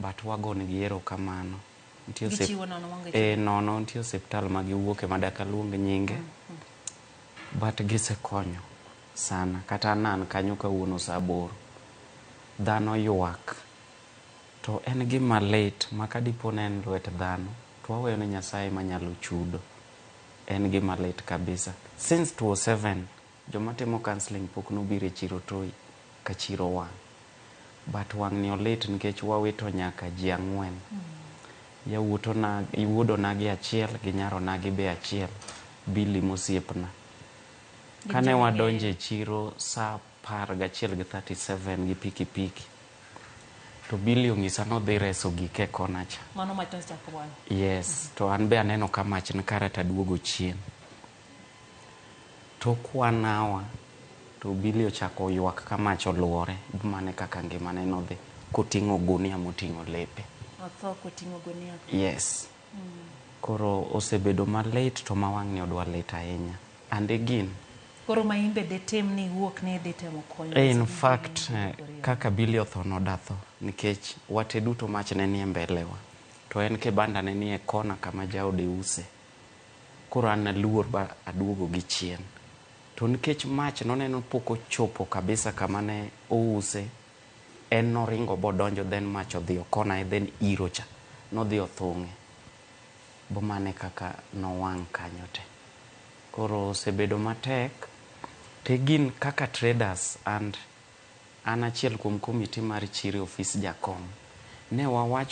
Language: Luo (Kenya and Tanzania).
but wagon gi erokamano. Nitie nono nitie osiptal ma giwuoke madaka luong nyinge. But gisekonyo sana. Kata nan kanyo kawuono saa 8. Dhano ywak. To en gima lit ma kadipo ne en lwet dhano to waweyo ne Nyasaye manyalo chudo. En gima lit kabisa. Since 2007 joma timo counseling pok nobiro e chiro Toi ka chiro wang'. But wang' ni olit nikech wawito nyaka ji 4. Iwuodona gi achiel gi nyarona gi be achiel. Billy mosiepna. Kane wadonje e chiro saa 11:37 gi pikipiki. To Billy ong'isa nodhi reso gike kona cha. Mano mach nochako wang'. Yes. To an be aneno ka mach ni kare taduogo chien. To kwanawa. To Billy ochako ywak ka mach oluore. Mane kaka ngimane nodhi. Koting'o gunia moting'o lepe. Otho koting'o gunia. Yes. Koro osebedo malit to ma wang' ni odwa lit ahinya. And again. Koro ma imbe detem ni wuok ne detemo konyo. In fact, kaka Billy otho nodatho. Nikech wate duto mach ne nie mbelewa. To en kibanda ne nie kona kama jaode use. Koro an naluor ba aduogo gi chien. To nikech mach noneno pok ochopo kabisa kama ne ouse. En noringo bodonjo then mach odhi okona then iro cha. Nodhi othung'e. Bomane kaka nowang' kanyo te. Koro osebedo matek. Te gin kaka traders and an achiel kuom komiti mar chiro ofis jakom. Ne wawacho